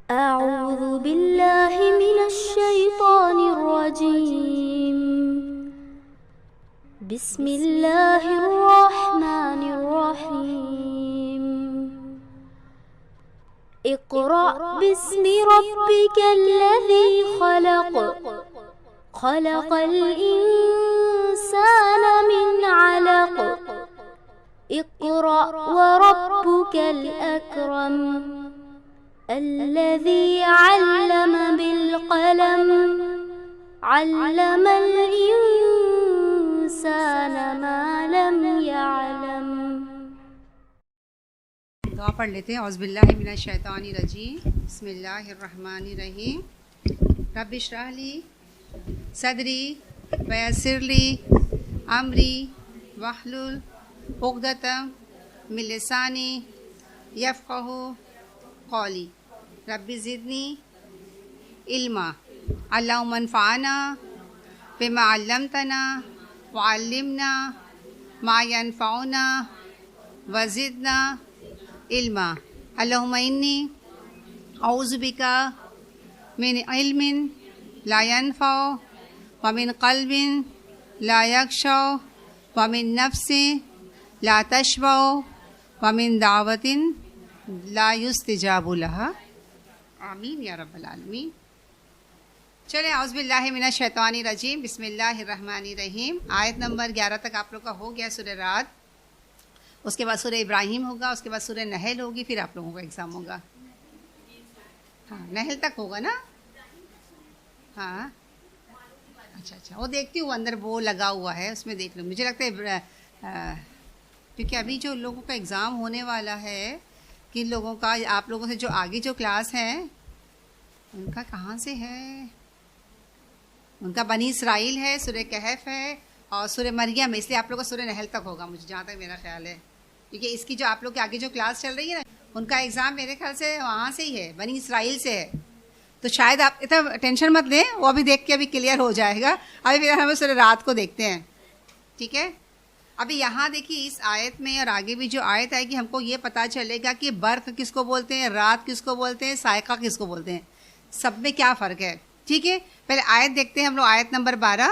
أعوذ بالله من الشيطان الرجيم. بسم الله الرحمن الرحيم. اقرأ باسم ربك الذي خلق. خلق الإنسان من علق. اقرأ وربك الأكرم. الذي علم بالقلم. علم الإنسان ما لم يعلم. دعا پڑھ لیتے ہیں. اعوذ باللہ من الشیطان الرجیم. بسم اللہ الرحمن الرحیم. رب اشرح لی صدری ویسر لی امری واحلل عقدۃ من لسانی یفقہوا قولی. رب زدنی علما. اللہم انفعنا بما علمتنا وعلمنا ما ینفعنا وزدنا علما. اللہم انی اعوذ بک من علم لا ینفع ومن قلب لا یخشع ومن نفس لا تشبع ومن دعوت لا یستجاب لها. آمین یا رب العالمین. چلیں اعوذ باللہ من الشیطان الرجیم. بسم اللہ الرحمن الرحیم. آیت نمبر 11 تک آپ لوگ کا ہو گیا سورہ رعد. اس کے بعد سورہ ابراہیم ہوگا, اس کے بعد سورہ نحل ہوگی, پھر آپ لوگوں کا ایگزام ہوگا. ہاں نحل تک ہوگا نا. ہاں اچھا وہ دیکھتی ہوں اندر وہ لگا ہوا ہے, اس میں دیکھ لوں. مجھے لگتا ہے کیونکہ ابھی جو لوگوں کا ایگزام ہونے والا ہے, کن لوگوں کا, آپ لوگوں سے جو آگے جو کلاس ہیں ان کا کہاں سے ہے, ان کا بنی اسرائیل ہے, سورہ کہف ہے اور سورہ مریم ہے. اس لیے آپ لوگ کا سورہ نحل تک ہوگا مجھے جہاں تک میرا خیال ہے, کیونکہ اس کی جو آپ لوگ کے آگے جو کلاس چل رہی ہے نا, ان کا ایگزام میرے خیال سے وہاں سے ہی ہے, بنی اسرائیل سے ہے. تو شاید آپ اتنا ٹینشن مت لیں, وہ ابھی دیکھ کے ابھی کلیئر ہو جائے گا. ابھی پھر ہم سورہ رات کو دیکھتے ہیں, ٹھیک ہے. ابھی یہاں دیکھیے اس آیت میں اور آگے بھی جو آیت آئے گی ہم کو یہ پتہ چلے گا کہ برق کس کو بولتے ہیں, رات کس کو بولتے ہیں, سائقہ کس کو بولتے ہیں, سب میں کیا فرق ہے. ٹھیک ہے, پہلے آیت دیکھتے ہیں ہم لوگ. آیت نمبر 12.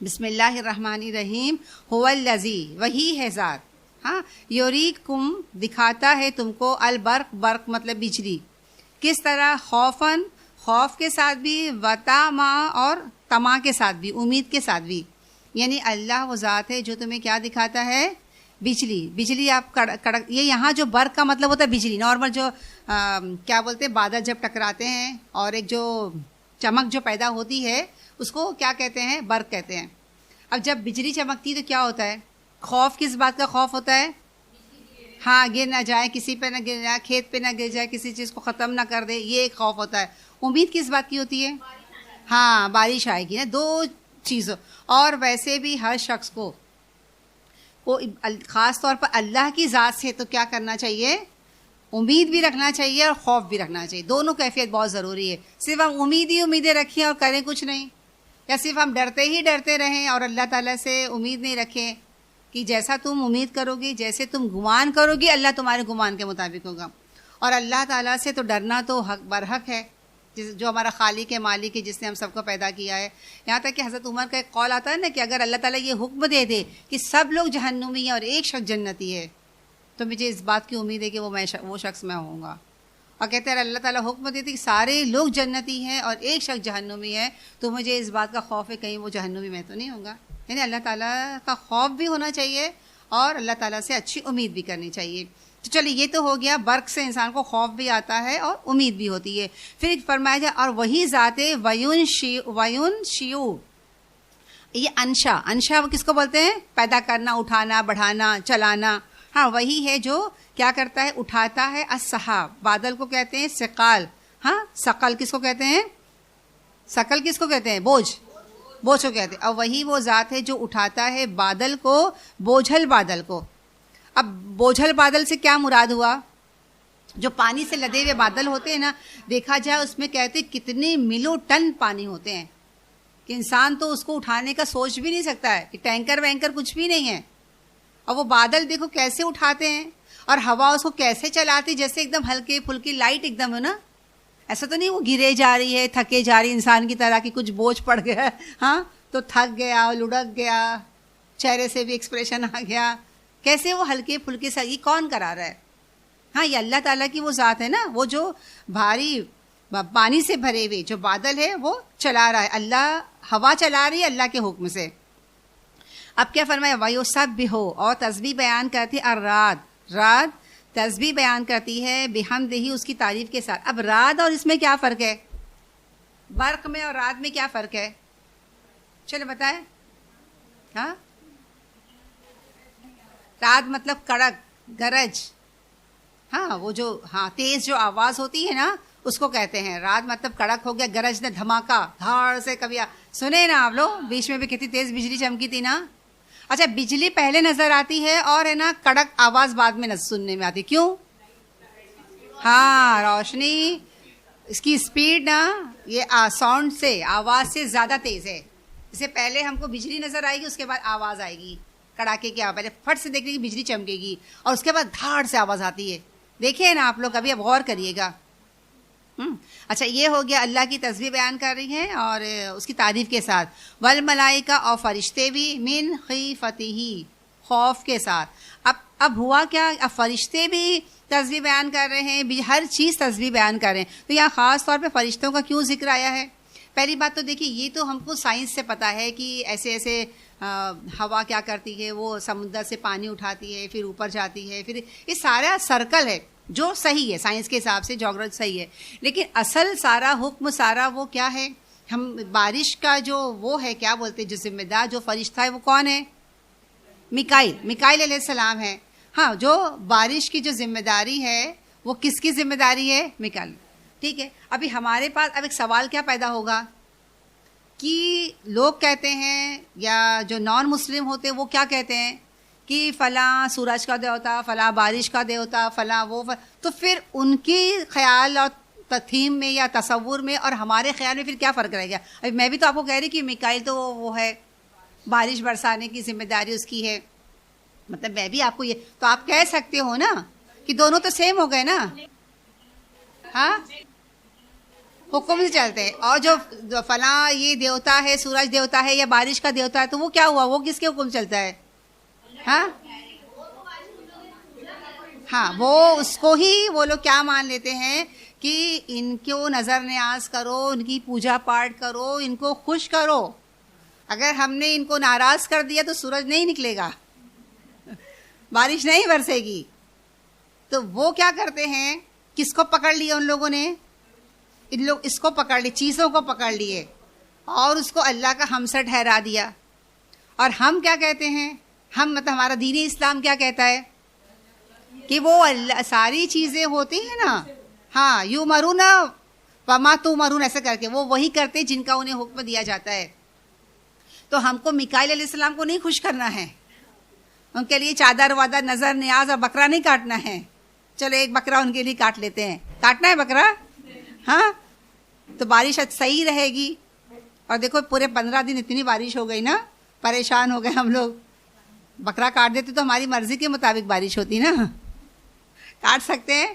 بسم اللہ الرحمن الرحیم. هو الذی, وہی ہے ذات, ہاں, یوریکم, دکھاتا ہے تم کو, البرق, برق مطلب بجلی, کس طرح, خوفاً, خوف کے ساتھ بھی, وطما, اور طمع کے ساتھ بھی, امید کے ساتھ بھی. یعنی اللہ وہ ذات ہے جو تمہیں کیا دکھاتا ہے, بجلی. بجلی آپ کڑک, یہ یہاں جو برق کا مطلب ہوتا ہے بجلی, نارمل جو کیا بولتے ہیں, بادل جب ٹکراتے ہیں اور ایک جو چمک جو پیدا ہوتی ہے اس کو کیا کہتے ہیں, برق کہتے ہیں. اب جب بجلی چمکتی تو کیا ہوتا ہے, خوف کس بات کا خوف ہوتا ہے, ہاں گر نہ جائے, کسی پہ نہ گر جائے, کھیت پہ نہ گر جائے, کسی چیز کو ختم نہ کر دے, یہ ایک خوف ہوتا ہے. امید کس بات کی ہوتی ہے, ہاں بارش آئے گی نا, دو چیزوں. اور ویسے بھی ہر شخص کو خاص طور پر اللہ کی ذات سے تو کیا کرنا چاہیے, امید بھی رکھنا چاہیے اور خوف بھی رکھنا چاہیے. دونوں کیفیت بہت ضروری ہے. صرف ہم امیدیں رکھیں اور کریں کچھ نہیں, یا صرف ہم ڈرتے رہیں اور اللہ تعالیٰ سے امید نہیں رکھیں کہ جیسا تم امید کرو گی, جیسے تم گمان کرو گی, اللہ تمہارے گمان کے مطابق ہوگا. اور اللہ تعالیٰ سے تو ڈرنا تو حق برحق ہے, جو ہمارا خالق ہے, مالک ہے, جس نے ہم سب کو پیدا کیا ہے. یہاں تک کہ حضرت عمر کا ایک قول آتا ہے نا کہ اگر اللہ تعالیٰ یہ حکم دے دے کہ سب لوگ جہنمی ہیں اور ایک شخص جنتی ہے, تو مجھے اس بات کی امید ہے کہ وہ شخص میں ہوں گا. اور کہتے ہیں اللہ تعالیٰ حکم دیتے کہ سارے لوگ جنتی ہیں اور ایک شخص جہنمی ہے, تو مجھے اس بات کا خوف ہے کہیں وہ جہنمی میں تو نہیں ہوگا. یعنی اللہ تعالیٰ کا خوف بھی ہونا چاہیے اور اللہ تعالیٰ سے اچھی امید بھی کرنی چاہیے. تو چلیے یہ تو ہو گیا, برق سے انسان کو خوف بھی آتا ہے اور امید بھی ہوتی ہے. پھر فرمایا جائے اور وہی ذات ویون شیو, یہ انشا کس کو بولتے ہیں, پیدا کرنا, اٹھانا, بڑھانا, چلانا. ہاں وہی ہے جو کیا کرتا ہے, اٹھاتا ہے. السحاب, بادل کو کہتے ہیں ثقال. ہاں ثقل کس کو کہتے ہیں, ثقل کس کو کہتے ہیں, بوجھ کو کہتے ہیں. اور وہی وہ ذات ہے جو اٹھاتا ہے بادل کو, بوجھل بادل کو. اب بوجھل بادل سے کیا مراد ہوا, جو پانی سے لدے ہوئے بادل ہوتے ہیں نا, دیکھا جائے اس میں کہتے کتنے ملوں ٹن پانی ہوتے ہیں کہ انسان تو اس کو اٹھانے کا سوچ بھی نہیں سکتا ہے, کہ ٹینکر وینکر کچھ بھی نہیں ہے. اور وہ بادل دیکھو کیسے اٹھاتے ہیں, اور ہوا اس کو کیسے چلاتی, جیسے ایک دم ہلکی پھلکی لائٹ ایک دم ہے نا, ایسا تو نہیں وہ گرے جا رہی ہے, تھکے جا رہی انسان کی طرح کہ کچھ بوجھ پڑ گیا ہے, ہاں تو تھک گیا, لڑک گیا, چہرے سے بھی ایکسپریشن آ گیا. کیسے وہ ہلکے پھلکے سے, یہ کون کرا رہا ہے؟ ہاں یہ اللہ تعالیٰ کی وہ ذات ہے نا, وہ جو بھاری پانی سے بھرے ہوئے جو بادل ہے وہ چلا رہا ہے, اللہ ہوا چلا رہی ہے اللہ کے حکم سے. اب کیا فرمایا, وَيُسَبِّحُ, اور تسبیح بیان کرتی ہے الرعد, رعد تسبیح بیان کرتی ہے بحمدہ, اس کی تعریف کے ساتھ. اب رعد اور اس میں کیا فرق ہے؟ برق میں اور رعد میں کیا فرق ہے؟ چلو بتائیں. ہاں رعد مطلب کڑک, گرج, ہاں وہ جو ہاں تیز جو آواز ہوتی ہے نا اس کو کہتے ہیں رعد. مطلب کڑک ہو گیا, گرج نے دھماکہ دھاڑ سے. کبھی سنے نا آپ لوگ, بیچ میں بھی کتنی تیز بجلی چمکی تھی نا. اچھا بجلی پہلے نظر آتی ہے اور ہے نا کڑک آواز بعد میں سننے میں آتی, کیوں؟ ہاں روشنی, اس کی اسپیڈ نا یہ ساؤنڈ سے, آواز سے زیادہ تیز ہے. اسے پہلے ہم کو بجلی نظر آئے گی, اس کے بعد آواز آئے گی کڑاکے کی. پہلے پھٹ سے دیکھنے کی بجلی چمکے گی اور اس کے بعد دھاڑ سے آواز آتی ہے. دیکھیں نا آپ لوگ, کبھی اب غور کریے گا. اچھا یہ ہو گیا اللہ کی تسبیح بیان کر رہی ہیں اور اس کی تعریف کے ساتھ. والملائکہ, اور فرشتے بھی, من خیفتہ, خوف کے ساتھ. اب ہوا کیا, اب فرشتے بھی تسبیح بیان کر رہے ہیں, ہر چیز تسبیح بیان کر رہے ہیں. تو یہاں خاص طور پہ فرشتوں کا کیوں ذکر آیا ہے؟ پہلی بات تو دیکھیے, یہ تو ہم کو سائنس سے پتا ہے کہ ایسے ایسے ہوا کیا کرتی ہے, وہ سمندر سے پانی اٹھاتی ہے, پھر اوپر جاتی ہے, پھر یہ سارا سرکل ہے جو صحیح ہے سائنس کے حساب سے, جیوگرافی صحیح ہے. لیکن اصل سارا حکم سارا وہ کیا ہے؟ ہم بارش کا جو وہ ہے کیا بولتے ہیں, جو ذمہ دار جو فرشتہ ہے وہ کون ہے؟ میکائیل علیہ السلام ہے. ہاں جو بارش کی جو ذمہ داری ہے وہ کس کی ذمہ داری ہے؟ میکائیل. ٹھیک ہے. ابھی ہمارے پاس اب ایک سوال کیا پیدا ہوگا کہ لوگ کہتے ہیں یا جو نان مسلم ہوتے ہیں وہ کیا کہتے ہیں کہ فلاں سورج کا دیوتا, فلاں بارش کا دیوتا, فلاں وہ تو پھر ان کی خیال اور تفہیم میں یا تصور میں اور ہمارے خیال میں پھر کیا فرق رہ گیا؟ ابھی میں بھی تو آپ کو کہہ رہی کہ میکائیل تو وہ ہے, بارش برسانے کی ذمہ داری اس کی ہے. مطلب میں بھی آپ کو یہ تو آپ کہہ سکتے ہو نا کہ دونوں تو سیم ہو گئے نا. ہاں حکم سے چلتے ہیں. اور جو فلاں یہ دیوتا ہے, سورج دیوتا ہے یا بارش کا دیوتا ہے, تو وہ کیا ہوا, وہ کس کے حکم چلتا ہے؟ ہاں ہاں وہ اس کو ہی وہ لوگ کیا مان لیتے ہیں کہ ان کو نظر نیاز کرو, ان کی پوجا پاٹ کرو, ان کو خوش کرو. اگر ہم نے ان کو ناراض کر دیا تو سورج نہیں نکلے گا, بارش نہیں برسے گی. تو وہ کیا کرتے ہیں, کس کو پکڑ لیا ان لوگوں نے؟ ان لوگ اس کو پکڑ لی, چیزوں کو پکڑ لیے اور اس کو اللہ کا ہمسر ٹھہرا دیا. اور ہم کیا کہتے ہیں, ہم مطلب ہمارا دین اسلام کیا کہتا ہے کہ وہ اللہ ساری چیزیں ہوتی ہیں نا, ہاں یو مرون وما تو مرون, ایسے کر کے وہ وہی کرتے جن کا انہیں حکم دیا جاتا ہے. تو ہم کو میکائیل علیہ السلام کو نہیں خوش کرنا ہے, ان کے لیے چادر وادر نظر نیاز اور بکرا نہیں کاٹنا ہے. چلو ایک بکرا ان کے لیے کاٹ لیتے ہیں, کاٹنا ہے بکرا, ہاں تو بارش صحیح رہے گی. اور دیکھو پورے 15 دن اتنی بارش ہو گئی نا, پریشان ہو گئے ہم لوگ. بکرا کاٹ دیتے تو ہماری مرضی کے مطابق بارش ہوتی نا, کاٹ سکتے ہیں.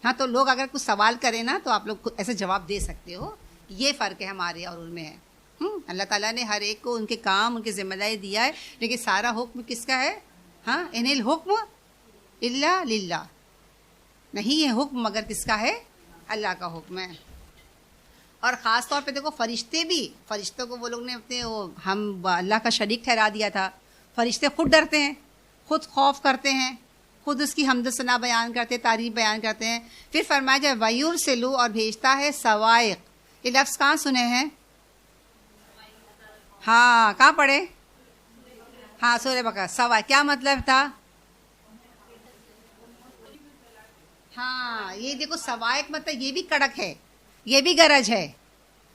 ہاں تو لوگ اگر کچھ سوال کریں نا تو آپ لوگ ایسے جواب دے سکتے ہو. یہ فرق ہے ہمارے اور ان میں ہے. اللہ تعالیٰ نے ہر ایک کو ان کے کام, ان کی ذمہ داری دیا ہے, لیکن سارا حکم کس کا ہے؟ ہاں ان الحکم الا للہ, نہیں ہے حکم مگر کس کا ہے؟ اللہ کا حکم ہے. اور خاص طور پہ دیکھو فرشتے بھی, فرشتوں کو وہ لوگ نے اپنے ہم اللہ کا شریک ٹھہرا دیا تھا. فرشتے خود ڈرتے ہیں, خود خوف کرتے ہیں, خود اس کی حمد و ثنا بیان کرتے ہیں, تعریف بیان کرتے ہیں. پھر فرمایا جائے وَيُرْسِلُ, اور بھیجتا ہے صواعق. یہ لفظ کہاں سنے ہیں؟ ہاں کہاں پڑھے؟ ہاں سورہ بقرہ. صواعق کیا مطلب تھا؟ ہاں یہ دیکھو صواعق مطلب یہ بھی کڑک ہے, یہ بھی گرج ہے.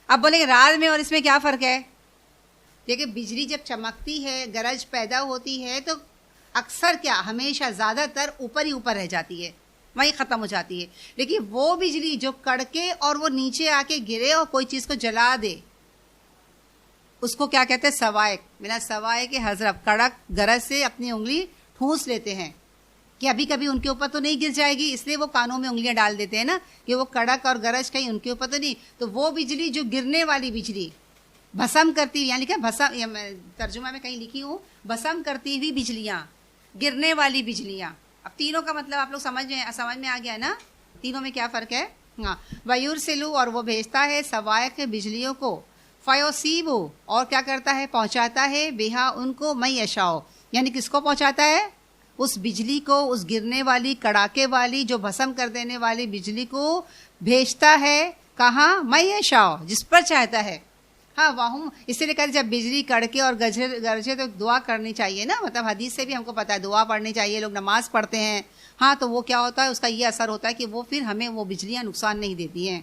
اب بولیں گے رات میں اور اس میں کیا فرق ہے؟ دیکھیں بجلی جب چمکتی ہے, گرج پیدا ہوتی ہے تو اکثر کیا ہمیشہ زیادہ تر اوپر ہی اوپر رہ جاتی ہے, وہیں ختم ہو جاتی ہے. لیکن وہ بجلی جو کڑکے اور وہ نیچے آ کے گرے اور کوئی چیز کو جلا دے, اس کو کیا کہتے ہیں؟ صواعق. بنا صواعق حضرت, کڑک گرج سے اپنی انگلی ٹھونس لیتے ہیں کہ ابھی کبھی ان کے اوپر تو نہیں گر جائے گی، اس لیے وہ کانوں میں انگلیاں ڈال دیتے ہیں نا کہ وہ کڑک اور گرج کہیں ان کے اوپر تو نہیں. تو وہ بجلی جو گرنے والی بجلی، بھسم کرتی ہوئی، یہاں لکھا بھسم، ترجمہ میں کہیں لکھی ہوں بھسم کرتی ہوئی بجلیاں، گرنے والی بجلیاں. اب تینوں کا مطلب آپ لوگ سمجھ میں آ گیا نا، تینوں میں کیا فرق ہے. ہاں، وَيُرْسِلُ، اور وہ بھیجتا ہے صواعق بجلیوں کو، فَيُصِيبُ، اور کیا کرتا ہے، پہنچاتا ہے، بہا ان کو، مَن یشاء، یعنی کس کو پہنچاتا ہے، اس بجلی کو، اس گرنے والی کڑاکے والی جو بھسم کر دینے والی بجلی کو بھیجتا ہے کہاں، مَن یشاء، جس پر چاہتا ہے. ہاں واہم، اسی لیے کہتے جب بجلی کڑکے اور گرجے تو دعا کرنی چاہیے نا، مطلب حدیث سے بھی ہم کو پتا ہے دعا پڑھنی چاہیے، لوگ نماز پڑھتے ہیں. ہاں تو وہ کیا ہوتا ہے، اس کا یہ اثر ہوتا ہے کہ وہ پھر ہمیں وہ بجلیاں نقصان نہیں دیتی ہیں.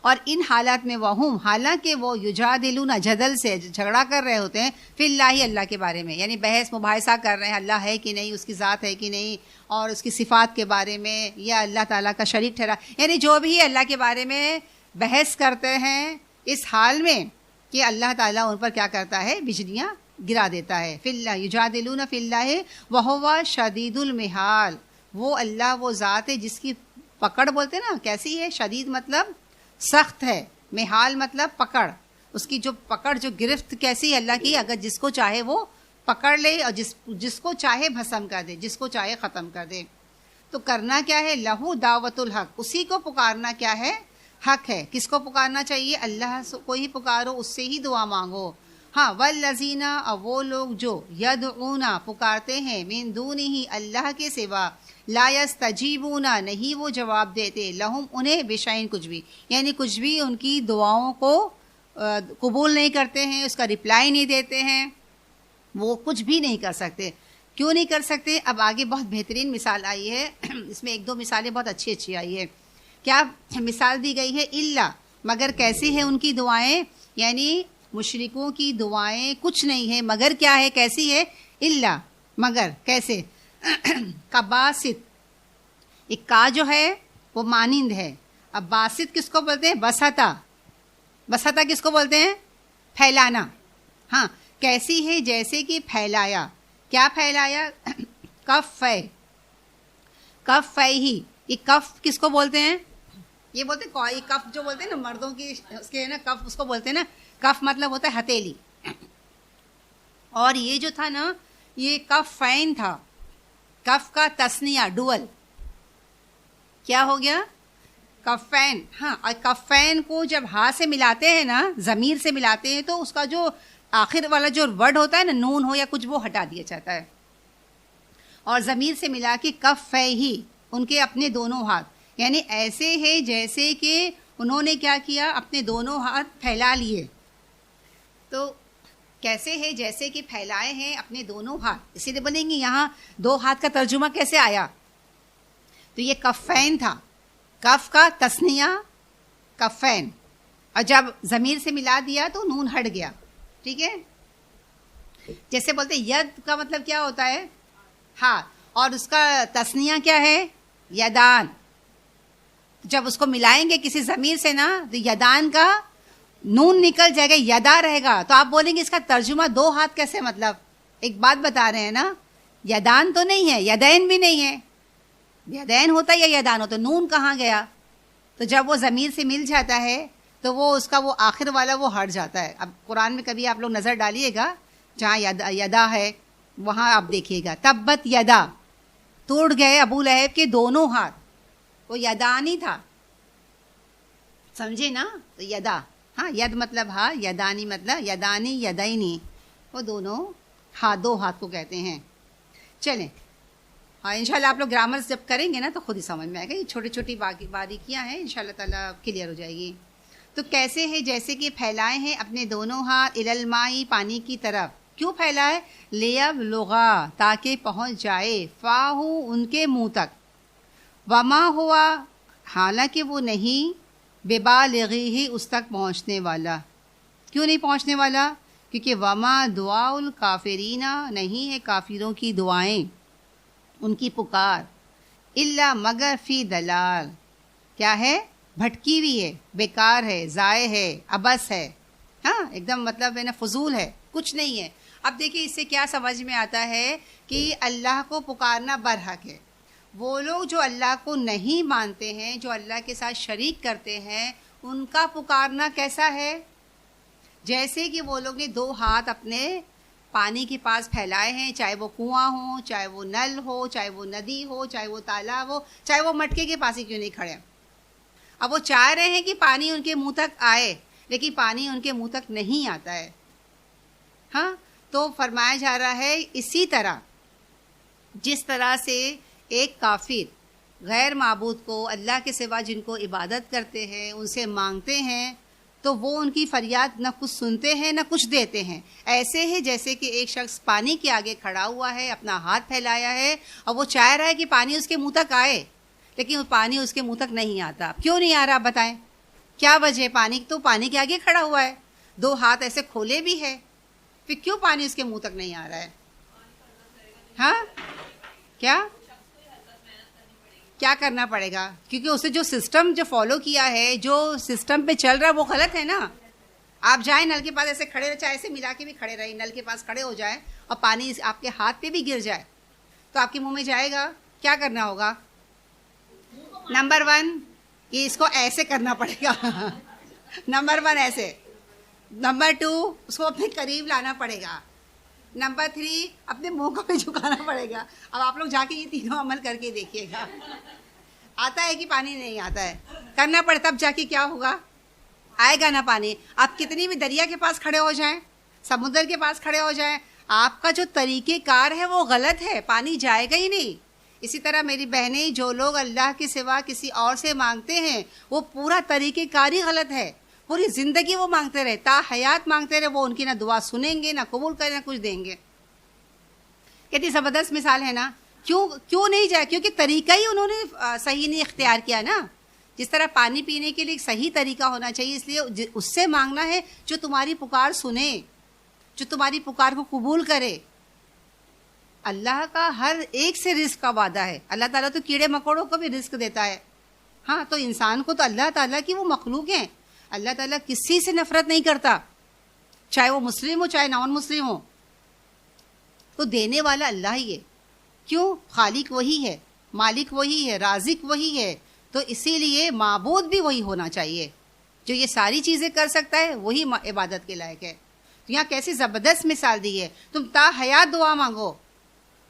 اور ان حالات میں وہم، حالانکہ وہ یجادلون، جدل سے جھگڑا کر رہے ہوتے ہیں، فی اللہ، اللہ کے بارے میں، یعنی بحث مباحثہ کر رہے ہیں اللہ ہے کہ نہیں، اس کی ذات ہے کہ نہیں، اور اس کی صفات کے بارے میں، یا اللہ تعالیٰ کا شریک ٹھہرا، یعنی جو بھی اللہ کے بارے میں بحث کرتے ہیں، اس حال میں کہ اللہ تعالیٰ ان پر کیا کرتا ہے، بجلیاں گرا دیتا ہے. فی اللہ یجادلون فی اللہ وہو شدید المحال، وہ اللہ وہ ذات ہے جس کی پکڑ بولتے نا، کیسی ہے، شدید مطلب سخت ہے، محال مطلب پکڑ، اس کی جو پکڑ، جو گرفت کیسی ہے اللہ کی، اگر جس کو چاہے وہ پکڑ لے اور جس کو چاہے بھسم کر دے، جس کو چاہے ختم کر دے. تو کرنا کیا ہے، لہو دعوت الحق، اسی کو پکارنا کیا ہے، حق ہے. کس کو پکارنا چاہیے، اللہ کو ہی پکارو، اس سے ہی دعا مانگو. ہاں، والذین، اور وہ لوگ جو یدعون، پکارتے ہیں، من دونہ، اللہ کے سوا، لا یستجیبون، نہیں وہ جواب دیتے، لہم، انہیں، بشیء، کچھ بھی، یعنی کچھ بھی ان کی دعاؤں کو قبول نہیں کرتے ہیں، اس کا رپلائی نہیں دیتے ہیں، وہ کچھ بھی نہیں کر سکتے. کیوں نہیں کر سکتے، اب آگے بہت بہترین مثال آئی ہے، اس میں ایک دو مثالیں بہت اچھی آئی ہے. کیا مثال دی گئی ہے، الا، مگر کیسی ہے ان کی دعائیں، یعنی مشرکوں کی دعائیں کچھ نہیں ہے مگر کیا ہے، کیسی ہے، الا، مگر کیسے، کباسط، ایک کا جو ہے وہ مانند ہے. اب باسط کس کو بولتے ہیں، بسطا، بسطا کس کو بولتے ہیں، پھیلانا. ہاں، کیسی ہے جیسے کہ پھیلایا، کیا پھیلایا، کف ہے، کف ہے ہی، یہ کف کس کو بولتے ہیں، یہ بولتے ہیں کف جو بولتے ہیں نا مردوں کی، اس کے نا کف، اس کو بولتے ہیں نا، کف مطلب ہوتا ہے ہتھیلی. اور یہ جو تھا نا، یہ کفین تھا، کف کا تسنیہ، ڈوئل، کیا ہو گیا، کفین. ہاں، اور کفین کو جب ہاتھ سے ملاتے ہیں نا، ضمیر سے ملاتے ہیں، تو اس کا جو آخر والا جو ورڈ ہوتا ہے نا، نون ہو یا کچھ، وہ ہٹا دیا جاتا ہے، اور ضمیر سے ملا کے کفے ہی، ان کے اپنے دونوں ہاتھ، یعنی ایسے ہے جیسے کہ انہوں نے کیا کیا، اپنے دونوں ہاتھ پھیلا لیے. تو کیسے ہے جیسے کہ پھیلائے ہیں اپنے دونوں ہاتھ، اسی لیے بولیں گے یہاں دو ہاتھ کا ترجمہ کیسے آیا. تو یہ کفین تھا، کف کا تسنیہ کفین، اور جب ضمیر سے ملا دیا تو نون ہٹ گیا. ٹھیک ہے، جیسے بولتے ید کا مطلب کیا ہوتا ہے، ہاتھ، اور اس کا تسنیہ کیا ہے، یدان. جب اس کو ملائیں گے کسی ضمیر سے نا، تو یدان کا نون نکل جائے گا، یدا رہے گا. تو آپ بولیں گے اس کا ترجمہ دو ہاتھ کیسے، مطلب ایک بات بتا رہے ہیں نا، یدان تو نہیں ہے، یدین بھی نہیں ہے، یدین ہوتا ہے یا یدان ہوتا ہے، نون کہاں گیا. تو جب وہ ضمیر سے مل جاتا ہے تو وہ اس کا وہ آخر والا وہ ہٹ جاتا ہے. اب قرآن میں کبھی آپ لوگ نظر ڈالیے گا جہاں یدا ہے، وہاں آپ دیکھیے گا، تبت یدا، توڑ گئے ابو لہب کے دونوں ہاتھ، وہ یدانی تھا، سمجھے نا. تو یدا، ہاں، ید مطلب ہاں، یدانی مطلب یدانی، یدینی، وہ دونوں ہاتھ، دو ہاتھ کو کہتے ہیں. چلیں، ہاں انشاءاللہ آپ لوگ گرامر جب کریں گے نا تو خود ہی سمجھ میں آئے گا، یہ چھوٹی چھوٹی باریکیاں ہیں، انشاءاللہ تعالیٰ کلیئر ہو جائے گی. تو کیسے ہے جیسے کہ پھیلائے ہیں اپنے دونوں ہاتھ، الالمائی، پانی کی طرف. کیوں پھیلائے، لیبلغا، تاکہ پہنچ جائے، فاہو، ان کے منہ تک، وما ہوا، حالانکہ وہ نہیں، ببالغیہ، اس تک پہنچنے والا. کیوں نہیں پہنچنے والا، کیونکہ وما دعاء الکافرین، نہیں ہے کافروں کی دعائیں، ان کی پکار، الا، مگر، فی دلال، کیا ہے، بھٹکی ہوئی ہے، بیکار ہے، ضائع ہے، عبث ہے. ہاں، ایک دم مطلب ہے نا، فضول ہے، کچھ نہیں ہے. اب دیکھیے اس سے کیا سمجھ میں آتا ہے کہ اللہ کو پکارنا برحق ہے. وہ لوگ جو اللہ کو نہیں مانتے ہیں, جو اللہ کے ساتھ شریک کرتے ہیں, ان کا پکارنا کیسا ہے؟ جیسے کہ وہ لوگ نے 2 ہاتھ اپنے پانی کے پاس پھیلائے ہیں, چاہے وہ کنواں ہو, چاہے وہ نل ہو, چاہے وہ ندی ہو, چاہے وہ تالاب ہو, چاہے وہ مٹکے کے پاس ہی کیوں نہیں کھڑے. اب وہ چاہ رہے ہیں کہ پانی ان کے منہ تک آئے, لیکن پانی ان کے منہ تک نہیں آتا ہے. ہاں, تو فرمایا جا رہا ہے اسی طرح جس طرح سے ایک کافر غیر معبود کو, اللہ کے سوا جن کو عبادت کرتے ہیں, ان سے مانگتے ہیں تو وہ ان کی فریاد نہ کچھ سنتے ہیں نہ کچھ دیتے ہیں. ایسے ہی جیسے کہ ایک شخص پانی کے آگے کھڑا ہوا ہے, اپنا ہاتھ پھیلایا ہے اور وہ چاہ رہا ہے کہ پانی اس کے منہ تک آئے, لیکن وہ پانی اس کے منہ تک نہیں آتا. کیوں نہیں آ رہا بتائیں, کیا وجہ؟ پانی کے آگے کھڑا ہوا ہے, 2 ہاتھ ایسے کھولے بھی ہے, پھر کیوں پانی اس کے منہ تک نہیں آ رہا ہے؟ ہاں, کیا کرنا پڑے گا؟ کیونکہ اسے جو سسٹم جو فالو کیا ہے, جو سسٹم پہ چل رہا ہے وہ غلط ہے نا. آپ جائیں نل کے پاس ایسے کھڑے رہے, چاہے ایسے ملا کے بھی کھڑے رہیں, نل کے پاس کھڑے ہو جائیں اور پانی آپ کے ہاتھ پہ بھی گر جائے تو آپ کے منہ میں جائے گا؟ کیا کرنا ہوگا؟ نمبر 1 کہ اس کو ایسے کرنا پڑے گا. نمبر 1 ایسے. نمبر 2 اس کو اپنے قریب لانا پڑے گا. نمبر 3 اپنے منہ کو بھی جھکانا پڑے گا. اب آپ لوگ جا کے یہ تینوں عمل کر کے دیکھیے گا, آتا ہے کہ پانی نہیں آتا ہے, کرنا پڑے تب جا کے کیا ہوگا, آئے گا نا پانی. آپ کتنی بھی دریا کے پاس کھڑے ہو جائیں, سمندر کے پاس کھڑے ہو جائیں, آپ کا جو طریقہ کار ہے وہ غلط ہے, پانی جائے گا ہی نہیں. اسی طرح میری بہنیں, جو لوگ اللہ کے سوا کسی اور سے مانگتے ہیں وہ پورا طریقہ کار ہی غلط ہے. پوری زندگی وہ مانگتے رہے, تا حیات مانگتے رہے, وہ ان کی نہ دعا سنیں گے, نہ قبول کریں, نہ کچھ دیں گے. کتنی زبردست مثال ہے نا. کیوں نہیں جائے؟ کیونکہ طریقہ ہی انہوں نے صحیح نہیں اختیار کیا نا. جس طرح پانی پینے کے لیے ایک صحیح طریقہ ہونا چاہیے, اس لیے اس سے مانگنا ہے جو تمہاری پکار سنے, جو تمہاری پکار کو قبول کرے. اللہ کا ہر ایک سے رزق کا وعدہ ہے. اللہ تعالیٰ تو کیڑے مکوڑوں کو بھی رزق دیتا ہے. ہاں, تو انسان کو تو اللہ تعالیٰ کی وہ مخلوق ہیں. اللہ تعالیٰ کسی سے نفرت نہیں کرتا, چاہے وہ مسلم ہو چاہے نان مسلم ہو. تو دینے والا اللہ ہی ہے. کیوں؟ خالق وہی ہے, مالک وہی ہے, رازق وہی ہے. تو اسی لیے معبود بھی وہی ہونا چاہیے. جو یہ ساری چیزیں کر سکتا ہے وہی عبادت کے لائق ہے. تو یہاں کیسی زبردست مثال دی ہے. تم تا حیات دعا مانگو,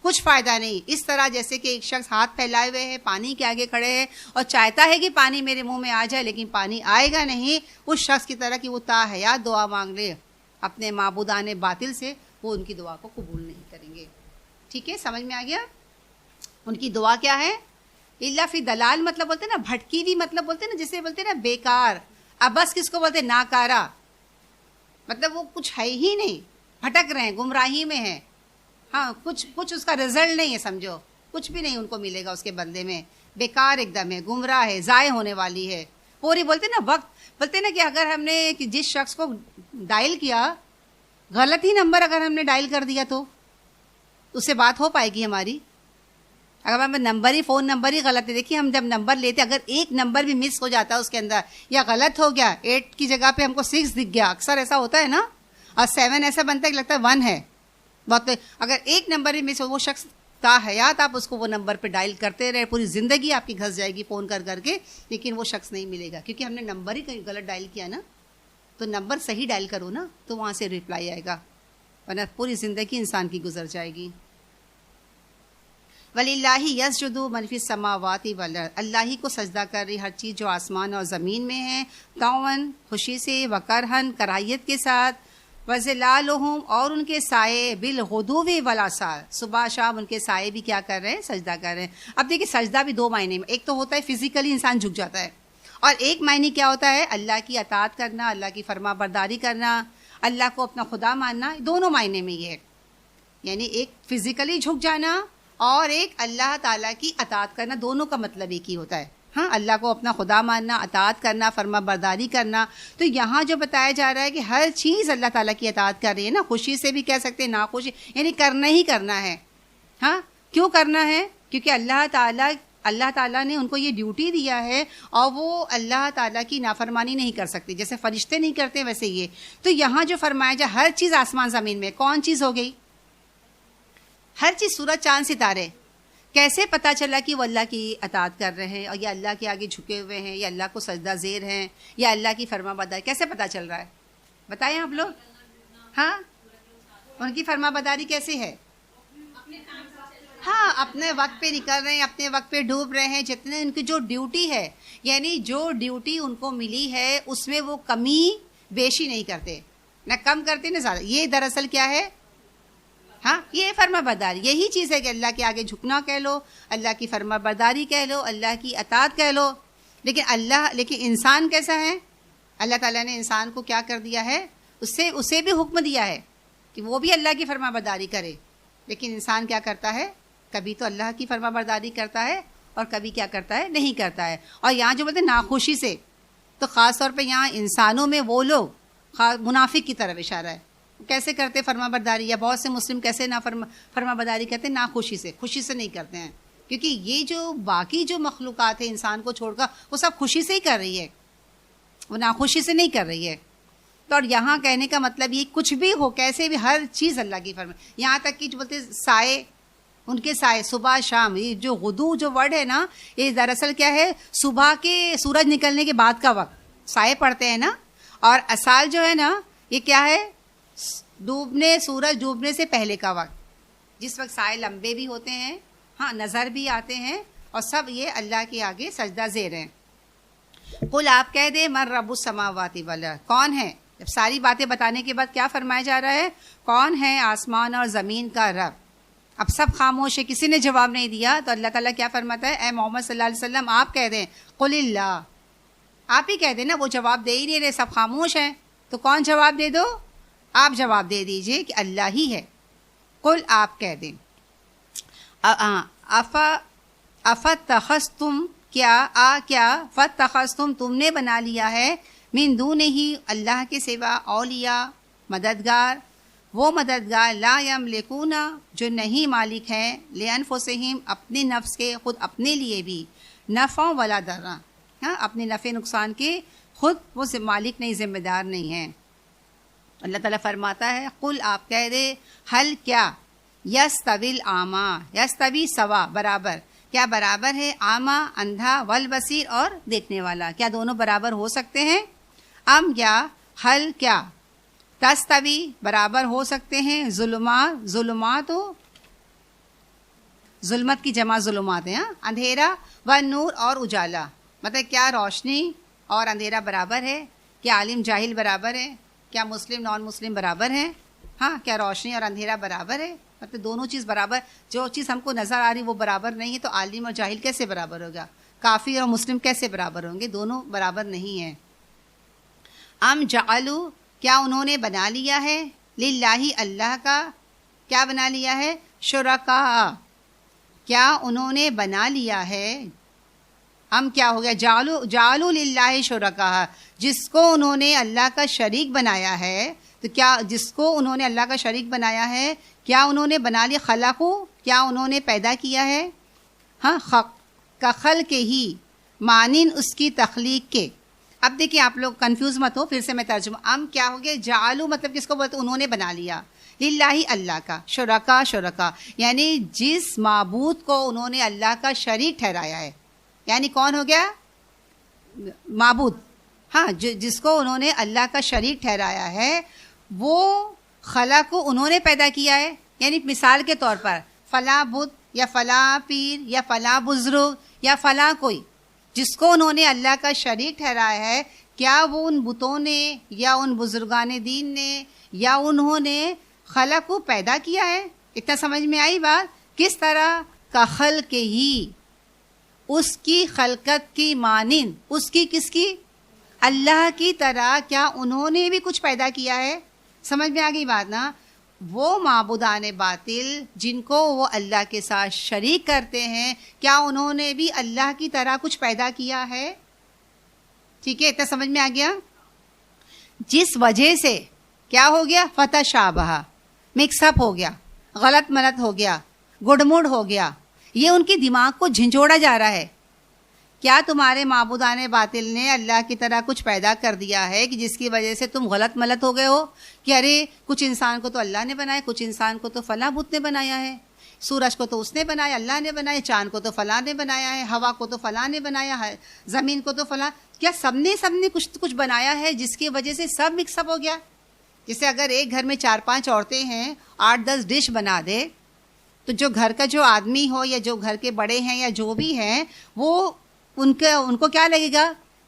کچھ فائدہ نہیں. اس طرح جیسے کہ ایک شخص ہاتھ پھیلائے ہوئے ہے, پانی کے آگے کھڑے ہے اور چاہتا ہے کہ پانی میرے منہ میں آ جائے, لیکن پانی آئے گا نہیں. اس شخص کی طرح کہ وہ تا حیات دعا مانگ لے اپنے معبودان باطل سے, وہ ان کی دعا کو قبول نہیں کریں گے. ٹھیک ہے, سمجھ میں آ گیا؟ ان کی دعا کیا ہے؟ اللہ فی دلال, مطلب بولتے ہیں نا بھٹکی ہوئی, مطلب بولتے ہیں نا جسے بولتے ہیں نا بیکار. ابس کس کو بولتے ہیں؟ ناکارا. مطلب وہ کچھ ہے ہی نہیں, بھٹک رہے ہیں, گمراہی میں ہیں. ہاں, کچھ اس کا رزلٹ نہیں ہے, سمجھو کچھ بھی نہیں ان کو ملے گا اس کے بندے میں. بیکار ایک دم ہے, گمراہ ہے, ضائع ہونے والی ہے پوری. بولتے نا وقت, بولتے نا کہ اگر ہم نے جس شخص کو ڈائل کیا, غلط ہی نمبر اگر ہم نے ڈائل کر دیا تو اس سے بات ہو پائے گی ہماری؟ اگر ہمیں نمبر ہی, فون نمبر ہی غلط ہے. دیکھیے ہم جب نمبر لیتے, اگر ایک نمبر بھی مس ہو جاتا ہے اس کے اندر, یا غلط ہو گیا, 8 کی جگہ پہ ہم کو 6 دکھ گیا, اکثر ایسا ہوتا ہے نا, اور 7 ایسا بنتا ہے کہ لگتا ہے 1 ہے. بہت, اگر ایک نمبر بھی مس ہو, وہ شخص تا حیات آپ اس کو وہ نمبر پہ ڈائل کرتے رہے, پوری زندگی آپ کی گھس جائے گی فون کر کے, لیکن وہ شخص نہیں ملے گا, کیونکہ ہم نے نمبر ہی غلط ڈائل کیا نا. تو نمبر صحیح ڈائل کرو نا, تو وہاں سے ریپلائی آئے گا, ورنہ پوری زندگی انسان کی گزر جائے گی. وَلِلَّهِ يَسْجُدُ مَن فِي السَّمَاوَاتِ وَالْأَرْضِ, اللہ ہی کو سجدہ کر رہی ہر چیز جو آسمان اور زمین میں ہے. طَوْعًا, خوشی سے, وَكَرْهًا, کراہیت کے ساتھ, وَظِلَالُهُمْ, اور ان کے سائے, بِالْغُدُوِّ وَالْآصَالِ, صبح شام ان کے سائے بھی کیا کر رہے ہیں؟ سجدہ کر رہے ہیں. اب دیکھیں سجدہ بھی 2 معنی میں, ایک تو ہوتا ہے فزیکلی انسان جھک جاتا ہے, اور ایک معنی کیا ہوتا ہے؟ اللہ کی اطاعت کرنا, اللہ کی فرما برداری کرنا, اللہ کو اپنا خدا ماننا. دونوں معنی میں یہ ہے, یعنی ایک فزیکلی جھک جانا اور ایک اللہ تعالیٰ کی اطاعت کرنا, دونوں کا مطلب ایک ہی ہوتا ہے. ہاں, اللہ کو اپنا خدا ماننا, اطاعت کرنا, فرما برداری کرنا. تو یہاں جو بتایا جا رہا ہے کہ ہر چیز اللہ تعالیٰ کی اطاعت کر رہی ہے نا, خوشی سے بھی کہہ سکتے ہیں, ناخوشی, یعنی کرنا ہی کرنا ہے. ہاں, کیوں کرنا ہے؟ کیونکہ اللہ تعالیٰ اللہ تعالیٰ نے ان کو یہ ڈیوٹی دیا ہے اور وہ اللہ تعالیٰ کی نافرمانی نہیں کر سکتے، جیسے فرشتے نہیں کرتے ویسے یہ. تو یہاں جو فرمایا جائے ہر چیز آسمان زمین میں، کون چیز ہو گئی؟ ہر چیز، سورج چاند ستارے. کیسے پتا چلا کہ وہ اللہ کی اطاعت کر رہے ہیں اور یہ اللہ کے آگے جھکے ہوئے ہیں یا اللہ کو سجدہ زیر ہیں یا اللہ کی فرما برداری؟ کیسے پتا چل رہا ہے بتائیں آپ لوگ؟ ہاں، ان کی فرما برداری کیسے ہے؟ ہاں، اپنے وقت پہ نکل رہے ہیں، اپنے وقت پہ ڈوب رہے ہیں. جتنے ان کی جو ڈیوٹی ہے، یعنی جو ڈیوٹی ان کو ملی ہے اس میں وہ کمی بیشی نہیں کرتے، نہ کم کرتے نہ زیادہ. یہ دراصل کیا ہے؟ ہاں، یہ فرما برداری. یہی چیز ہے کہ اللہ کے آگے جھکنا کہہ لو، اللہ کی فرما برداری کہہ لو، اللہ کی اطاعت کہہ لو. لیکن انسان کیسا ہے؟ اللہ تعالیٰ نے انسان کو کیا کر دیا ہے؟ اسے بھی حکم دیا ہے کہ وہ بھی اللہ کی فرما برداری کرے. لیکن انسان کیا کرتا ہے؟ کبھی تو اللہ کی فرما برداری کرتا ہے اور کبھی کیا کرتا ہے؟ نہیں کرتا ہے. اور یہاں جو بولتے ہیں ناخوشی سے، تو خاص طور پہ یہاں انسانوں میں وہ لوگ منافق کی طرف اشارہ ہے. کیسے کرتے فرما برداری؟ یا بہت سے مسلم کیسے فرما برداری کرتے ہیں؟ ناخوشی سے، خوشی سے نہیں کرتے ہیں. کیونکہ یہ جو باقی جو مخلوقات ہیں انسان کو چھوڑ کر، وہ سب خوشی سے ہی کر رہی ہے، وہ ناخوشی سے نہیں کر رہی ہے. تو اور یہاں کہنے کا مطلب یہ کچھ بھی ہو، کیسے بھی، ہر چیز اللہ کی فرما. یہاں تک کہ جو بولتے سائے، ان کے سائے صبح شام، یہ جو غدو جو ورڈ ہے نا، یہ دراصل کیا ہے؟ صبح کے سورج نکلنے کے بعد کا وقت سائے پڑتے ہیں نا. اور اصال جو ہے نا، یہ کیا ہے؟ سورج ڈوبنے سے پہلے کا وقت، جس وقت سائے لمبے بھی ہوتے ہیں، ہاں، نظر بھی آتے ہیں، اور سب یہ اللہ کے آگے سجدہ زیر ہیں. قل، آپ کہہ دیں، من رب السماوات والارض، کون ہے؟ جب ساری باتیں بتانے کے بعد کیا فرمایا جا رہا ہے؟ کون ہے آسمان اور زمین کا رب؟ اب سب خاموش ہے، کسی نے جواب نہیں دیا. تو اللہ تعالیٰ کیا فرماتا ہے؟ اے محمد صلی اللہ علیہ وسلم، آپ کہہ دیں، قل اللہ، آپ ہی کہہ دیں نا. وہ جواب دے ہی نہیں رہے، سب خاموش ہیں. تو کون جواب دے دو؟ آپ جواب دے دیجئے کہ اللہ ہی ہے. قل، آپ کہہ دیں. فتخذتم، کیا فتخذتم، تم نے بنا لیا ہے، من دونہ، اللہ کے سوا، اولیاء، مددگار، وہ مددگار، لا یملکون، جو نہیں مالک ہیں، لانفسہم، اپنے نفس کے، خود اپنے لیے بھی، نفع ولا ضرا، ہاں، اپنے نفع نقصان کے خود وہ مالک نہیں، ذمہ دار نہیں ہیں. اللہ تعالیٰ فرماتا ہے، قل، آپ کہہ دے، حل، کیا، یستوی الاعمی، یستوی، سوا، برابر، کیا برابر ہے؟ اعمیٰ، اندھا، والبصیر، اور دیکھنے والا، کیا دونوں برابر ہو سکتے ہیں؟ ام، یا، حل، کیا، تستوی، برابر ہو سکتے ہیں؟ ظلمات، ظلمات، ظلمت کی جمع ظلمات ہیں، اندھیرا، والنور، اور اجالا. مطلب کیا روشنی اور اندھیرا برابر ہے؟ کیا عالم جاہل برابر ہے؟ کیا مسلم نان مسلم برابر ہیں؟ ہاں، کیا روشنی اور اندھیرا برابر ہے؟ مطلب دونوں چیز برابر. جو چیز ہم کو نظر آ رہی وہ برابر نہیں ہے، تو عالم اور جاہل کیسے برابر ہوگا؟ کافر اور مسلم کیسے برابر ہوں گے؟ دونوں برابر نہیں ہیں. ام جعلو، کیا انہوں نے بنا لیا ہے، للہ، اللہ کا، کیا بنا لیا ہے؟ شرکاء، کیا انہوں نے بنا لیا ہے؟ ہم کیا ہو گیا؟ جعلو للہ شرکاء، جس کو انہوں نے اللہ کا شریک بنایا ہے. تو کیا جس کو انہوں نے اللہ کا شریک بنایا ہے، کیا انہوں نے بنا لیا؟ خلقو، کیا انہوں نے پیدا کیا ہے؟ ہاں، کا خلق ہی، مانند اس کی تخلیق کے. اب دیکھیں آپ لوگ کنفیوز مت ہو، پھر سے میں ترجمہ. کیا ہو گیا؟ جعلو مطلب کس کو بولتے؟ انہوں نے بنا لیا، للہ، اللہ کا، شرکا، یعنی جس معبود کو انہوں نے اللہ کا شریک ٹھہرایا ہے. یعنی کون ہو گیا؟ معبود. ہاں، جس کو انہوں نے اللہ کا شریک ٹھہرایا ہے، وہ خلا کو انہوں نے پیدا کیا ہے. یعنی مثال کے طور پر فلاں بت یا فلاں پیر یا فلاں بزرگ یا فلاں کوئی، جس کو انہوں نے اللہ کا شریک ٹھہرایا ہے، کیا وہ ان بتوں نے یا ان بزرگان دین نے یا انہوں نے خلا کو پیدا کیا ہے؟ اتنا سمجھ میں آئی بات؟ کس طرح؟ کا خلق ہی، اس کی خلقت کی مانند، اس کی، کس کی؟ اللہ کی طرح. کیا انہوں نے بھی کچھ پیدا کیا ہے؟ سمجھ میں آ گئی بات نا؟ وہ معبودان باطل جن کو وہ اللہ کے ساتھ شریک کرتے ہیں، کیا انہوں نے بھی اللہ کی طرح کچھ پیدا کیا ہے؟ ٹھیک ہے، اتنا سمجھ میں آ گیا؟ جس وجہ سے کیا ہو گیا؟ فتشابہ، مکس اپ ہو گیا، غلط ملت ہو گیا، گڑ مڑ ہو گیا. یہ ان کے دماغ کو جھنجھوڑا جا رہا ہے. کیا تمہارے معبودان باطل نے اللہ کی طرح کچھ پیدا کر دیا ہے کہ جس کی وجہ سے تم غلط ملت ہو گئے ہو کہ ارے کچھ انسان کو تو اللہ نے بنایا, کچھ انسان کو تو فلاں بت نے بنایا ہے, سورج کو تو اس نے بنایا, اللہ نے بنایا, چاند کو تو فلاں نے بنایا ہے, ہوا کو تو فلاں نے بنایا ہے, زمین کو تو فلاں. کیا سب نے کچھ بنایا ہے جس کی وجہ سے سب مکس اپ ہو گیا؟ جیسے اگر ایک گھر میں 4-5 عورتیں ہیں, 8-10 ڈش بنا دے تو جو گھر کا جو آدمی ہو یا جو گھر کے بڑے ہیں یا جو بھی ہیں وہ ان کو کیا لگے گا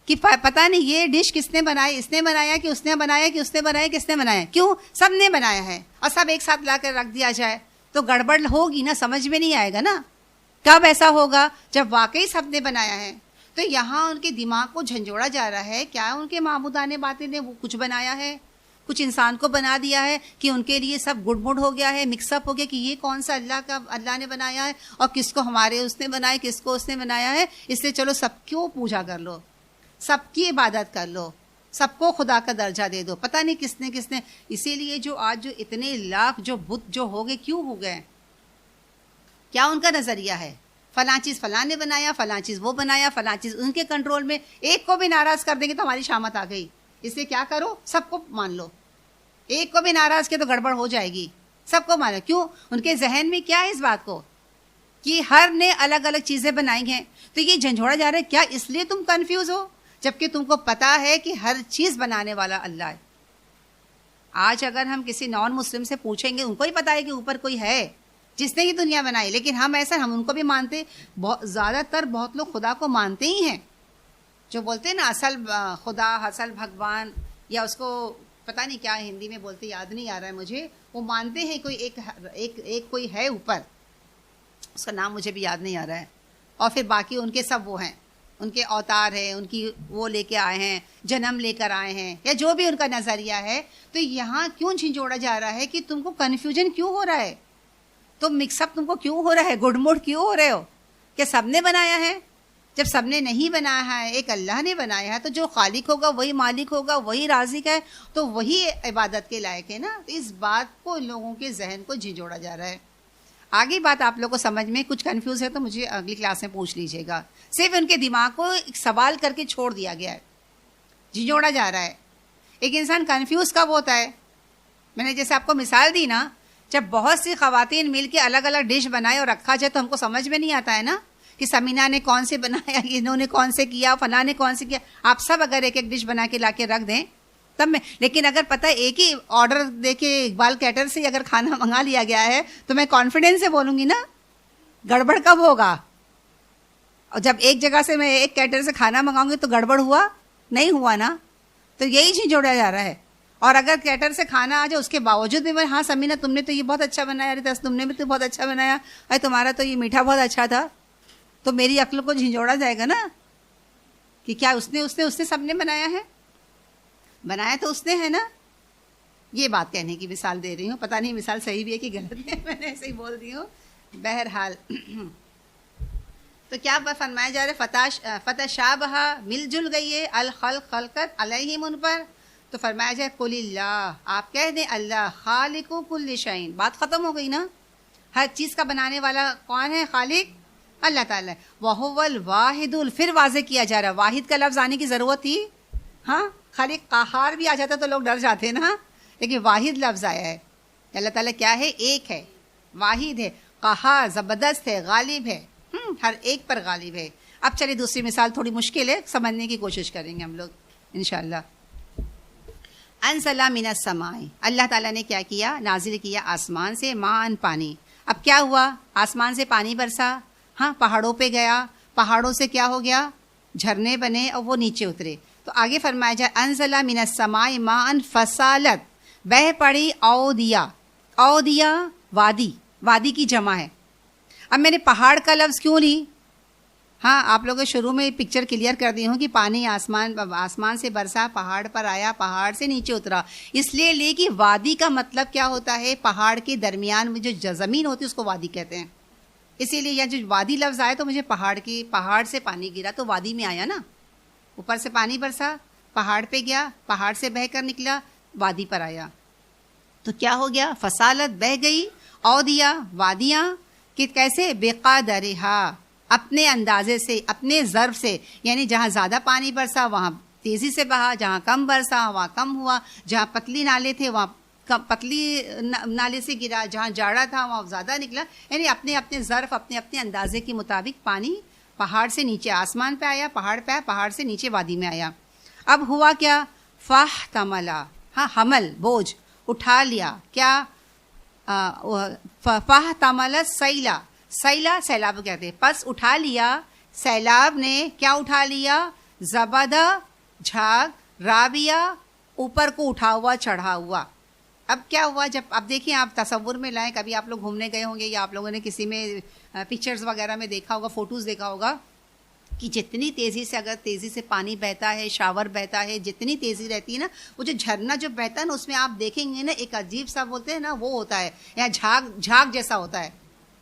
کہ پتہ نہیں یہ ڈش کس نے بنائی, اس نے بنایا کہ اس نے بنایا کہ اس نے بنایا کس نے بنایا, کیوں سب نے بنایا ہے اور سب ایک ساتھ لا کر رکھ دیا جائے تو گڑبڑ ہوگی نا, سمجھ میں نہیں آئے گا نا. کب ایسا ہوگا؟ جب واقعی سب نے بنایا ہے. تو یہاں ان کے دماغ کو جھنجھوڑا جا رہا ہے. کیا ان کے معبودان باطل نے وہ کچھ بنایا ہے, کچھ انسان کو بنا دیا ہے کہ ان کے لیے سب گڑ مڑ ہو گیا ہے, مکس اپ ہو گیا کہ یہ کون سا اللہ نے بنایا ہے اور کس کو ہمارے اس نے بنایا, کس کو اس نے بنایا ہے, اس لیے چلو سب کیوں پوجا کر لو, سب کی عبادت کر لو, سب کو خدا کا درجہ دے دو. پتہ نہیں کس نے. اسی لیے جو آج جو اتنے لاکھ جو بت جو ہو گئے, کیوں ہو گئے؟ کیا ان کا نظریہ ہے؟ فلاں چیز فلاں نے بنایا, فلاں چیز وہ بنایا, فلاں چیز ان کے کنٹرول میں. ایک کو بھی ناراض کر دیں گے تو ہماری شامت آ گئی, اس لیے کیا کرو سب کو مان لو. ایک کو بھی ناراض کیا تو گڑبڑ ہو جائے گی, سب کو مانو. کیوں؟ ان کے ذہن میں کیا ہے اس بات کو کہ ہر نے الگ الگ چیزیں بنائی ہیں, تو یہ جھنجھوڑا جا رہا ہے. کیا اس لیے تم کنفیوز ہو جبکہ تم کو پتا ہے کہ ہر چیز بنانے والا اللہ ہے. آج اگر ہم کسی نان مسلم سے پوچھیں گے, ان کو ہی پتا ہے کہ اوپر کوئی ہے جس نے یہ دنیا بنائی, لیکن ہم ہم ان کو بھی مانتے. زیادہ تر بہت لوگ خدا کو مانتے ہی ہیں, جو بولتے ہیں نا اصل خدا, اصل بھگوان, یا اس کو پتہ نہیں کیا ہندی میں بولتے, یاد نہیں آ رہا ہے مجھے. وہ مانتے ہیں کوئی ایک کوئی ہے اوپر, اس کا نام مجھے بھی یاد نہیں آ رہا ہے. اور پھر باقی ان کے سب وہ ہیں, ان کے اوتار ہیں, ان کی وہ لے کے آئے ہیں, جنم لے کر آئے ہیں, یا جو بھی ان کا نظریہ ہے. تو یہاں کیوں جھنجھوڑا جا رہا ہے کہ تم کو کنفیوژن کیوں ہو رہا ہے, تو مکس اپ تم کو کیوں ہو رہا ہے, گڑ مڑ کیوں ہو رہے ہو؟ کہ سب نے بنایا ہے؟ جب سب نے نہیں بنایا ہے, ایک اللہ نے بنایا ہے, تو جو خالق ہوگا وہی مالک ہوگا, وہی رازق ہے, تو وہی عبادت کے لائق ہے نا. تو اس بات کو لوگوں کے ذہن کو جھنجھوڑا جا رہا ہے. آگے بات آپ لوگوں کو سمجھ میں کچھ کنفیوز ہے تو مجھے اگلی کلاس میں پوچھ لیجیے گا. صرف ان کے دماغ کو ایک سوال کر کے چھوڑ دیا گیا ہے, جھنجھوڑا جا رہا ہے. ایک انسان کنفیوز کب ہوتا ہے؟ میں نے جیسے آپ کو مثال دی نا, جب بہت سی خواتین مل کے الگ الگ ڈش بنائے اور رکھا جائے تو ہم کو سمجھ میں نہیں آتا ہے نا کہ سمینہ نے کون سے بنایا, انہوں نے کون سے کیا, فلاں نے کون سے کیا. آپ سب اگر ایک ایک ڈش بنا کے لا کے رکھ دیں تب میں, لیکن اگر پتہ ایک ہی آرڈر دے کے اقبال کیٹر سے اگر کھانا منگا لیا گیا ہے تو میں کانفیڈینس سے بولوں گی نا, گڑبڑ کب ہوگا؟ اور جب ایک جگہ سے میں ایک کیٹر سے کھانا منگاؤں گی تو گڑبڑ ہوا نہیں ہوا نا. تو یہی چیز جوڑا جا رہا ہے. اور اگر کیٹر سے کھانا آ جائے اس کے باوجود بھی میں, ہاں سمینہ تم نے تو یہ بہت اچھا بنایا, ارے تم نے بھی تو بہت اچھا بنایا, ارے تمہارا تو یہ میٹھا بہت اچھا تھا, تو میری عقل کو جھنجھوڑا جائے گا نا کہ کیا اس نے سب نے بنایا ہے, بنایا تو اس نے ہے نا. یہ بات کہنے کی مثال دے رہی ہوں, پتہ نہیں مثال صحیح بھی ہے کہ غلط ہے, میں نے ایسے ہی بول دی ہوں. بہرحال تو کیا فرمایا جا رہا ہے, فتح شابہ مل جل گئی ہے الخلق خلقت علیہم ان پر. تو فرمایا جائے قل اللہ, آپ کہہ دیں اللہ خالق کل شیء. بات ختم ہو گئی نا. ہر چیز کا بنانے والا کون ہے؟ خالق اللہ تعالیٰ. وہو الواحد, پھر واضح کیا جا رہا, واحد کا لفظ آنے کی ضرورت تھی؟ ہاں, خالق قہار بھی آ جاتا تو لوگ ڈر جاتے نا, لیکن واحد لفظ آیا ہے. اللہ تعالیٰ کیا ہے؟ ایک ہے, واحد ہے, قہار زبردست ہے, غالب ہے, ہر ایک پر غالب ہے. اب چلیے دوسری مثال تھوڑی مشکل ہے, سمجھنے کی کوشش کریں گے ہم لوگ انشاءاللہ. انزل من السماء, اللہ تعالیٰ نے کیا کیا؟ نازل کیا آسمان سے مان, پانی. اب کیا ہوا؟ آسمان سے پانی برسا, ہاں پہاڑوں پہ گیا, پہاڑوں سے کیا ہو گیا؟ جھرنے بنے اور وہ نیچے اترے. تو آگے فرمایا جائے انزل من السماء ماء فسالت, بہہ پڑی اودیا. اودیا وادی, وادی کی جمع ہے. اب میں نے پہاڑ کا لفظ کیوں لی؟ ہاں آپ لوگوں شروع میں پکچر کلیئر کر دی ہوں کہ پانی آسمان سے برسا, پہاڑ پر آیا, پہاڑ سے نیچے اترا. اس لیے لے کہ وادی کا مطلب کیا ہوتا ہے؟ پہاڑ کے درمیان میں جو زمین ہوتی ہے اس کو وادی کہتے ہیں. اسی لیے یہ جو وادی لفظ آیا تو مجھے پہاڑ سے پانی گرا تو وادی میں آیا نا. اوپر سے پانی برسا, پہاڑ پہ گیا, پہاڑ سے بہہ کر نکلا, وادی پر آیا. تو کیا ہو گیا؟ فسالت, بہہ گئی, اودیا وادیاں, کہ کیسے بقدرہا اپنے اندازے سے اپنے ظرف سے، یعنی جہاں زیادہ پانی برسا وہاں تیزی سے بہا، جہاں کم برسا وہاں کم ہوا، جہاں پتلی نالے تھے وہاں پتلی نالے سے گرا، جہاں جاڑا تھا وہاں زیادہ نکلا، یعنی اپنے اپنے ظرف اپنے اپنے اندازے کے مطابق پانی پہاڑ سے نیچے آسمان پہ آیا، پہاڑ پہ آیا، پہاڑ سے نیچے وادی میں آیا۔ اب ہوا کیا؟ فاحتملا، ہاں حمل بوجھ اٹھا لیا، کیا؟ فاحتمل السیلا، سیلا سیلاب کہتے ہیں، پس اٹھا لیا سیلاب نے، کیا اٹھا لیا؟ زبدہ جھاگ، رابیہ اوپر کو اٹھا ہوا چڑھا ہوا۔ اب کیا ہوا؟ جب اب دیکھیں آپ تصور میں لائیں، کبھی آپ لوگ گھومنے گئے ہوں گے یا آپ لوگوں نے کسی میں پکچرز وغیرہ میں دیکھا ہوگا، فوٹوز دیکھا ہوگا کہ جتنی تیزی سے اگر تیزی سے پانی بہتا ہے، شاور بہتا ہے، جتنی تیزی رہتی ہے نا، وہ جو جھرنا جو بہتا ہے نا اس میں آپ دیکھیں گے نا ایک عجیب سا بولتے ہیں نا وہ ہوتا ہے، یا جھاگ جیسا ہوتا ہے،